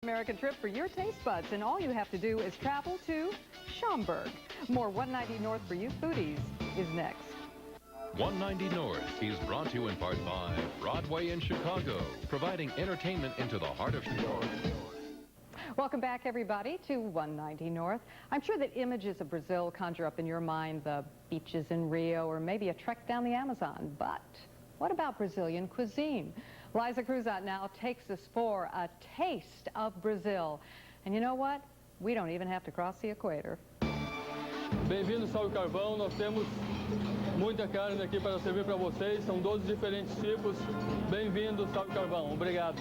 American trip for your taste buds, and all you have to do is travel to Schaumburg. More 190 North for you foodies is next. 190 North is brought to you in part by Broadway in Chicago, providing entertainment into the heart of Chicago. Welcome back, everybody, to 190 North. I'm sure that images of Brazil conjure up in your mind the beaches in Rio or maybe a trek down the Amazon. But what about Brazilian cuisine? Liza Cruzat now takes us for a taste of Brazil. And you know what? We don't even have to cross the equator. Bem-vindo, Sal e Carvão. Nós temos muita carne aqui para servir para vocês. São 12 diferentes tipos. Bem-vindo, Sal e Carvão. Obrigado.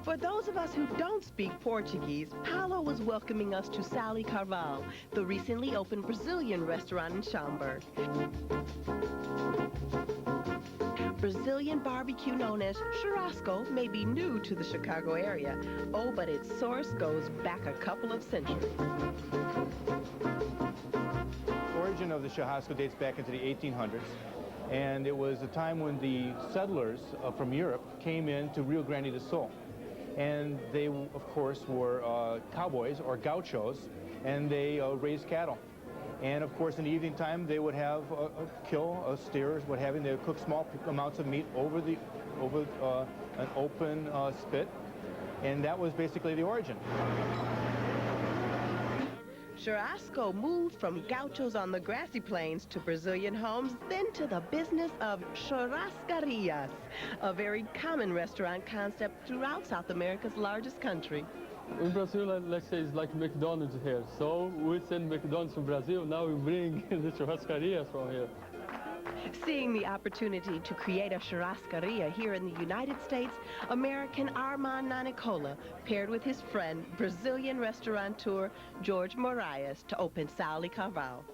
For those of us who don't speak Portuguese, Paulo was welcoming us to Sal e Carvão, the recently opened Brazilian restaurant in Schaumburg. Brazilian barbecue known as churrasco may be new to the Chicago area. Oh, but its source goes back a couple of centuries. The origin of the churrasco dates back into the 1800s, and it was a time when the settlers from Europe came into Rio Grande do Sul. And they, of course, were cowboys or gauchos, and they raised cattle. And of course, in the evening time, they would have kill steers, what have you. They would cook small amounts of meat over an open spit, and that was basically the origin. Churrasco moved from gauchos on the grassy plains to Brazilian homes, then to the business of churrascarias, a very common restaurant concept throughout South America's largest country. In Brazil, let's say, it's like McDonald's here. So we send McDonald's from Brazil, now we bring the churrascarias from here. Seeing the opportunity to create a churrascaria here in the United States, American Armand Nanicola paired with his friend, Brazilian restaurateur George Moraes, to open Sal e Carvão.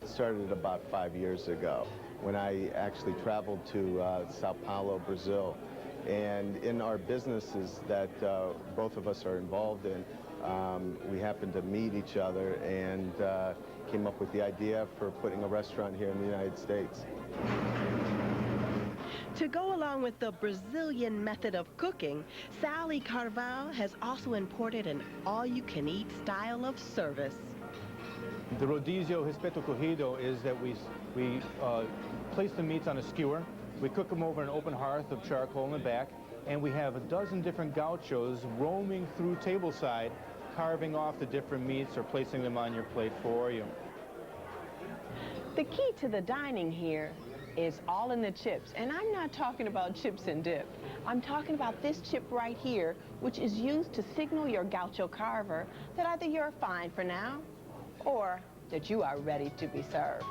It started about 5 years ago when I actually traveled to Sao Paulo, Brazil. And in our businesses that both of us are involved in, we happened to meet each other and came up with the idea for putting a restaurant here in the United States. To go along with the Brazilian method of cooking, Sal e Carvão has also imported an all-you-can-eat style of service. The rodizio espeto corrido is that we place the meats on a skewer. We cook them over an open hearth of charcoal in the back, and we have a dozen different gauchos roaming through tableside, carving off the different meats or placing them on your plate for you. The key to the dining here is all in the chips, and I'm not talking about chips and dip. I'm talking about this chip right here, which is used to signal your gaucho carver that either you're fine for now or that you are ready to be served.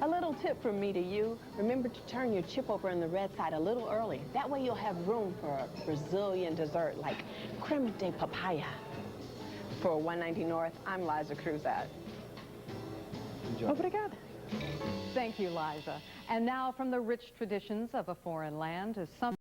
A little tip from me to you, remember to turn your chip over on the red side a little early. That way you'll have room for a Brazilian dessert like creme de papaya. For 190 North, I'm Liza Cruzat. Obrigada. Thank you, Liza. And now from the rich traditions of a foreign land to some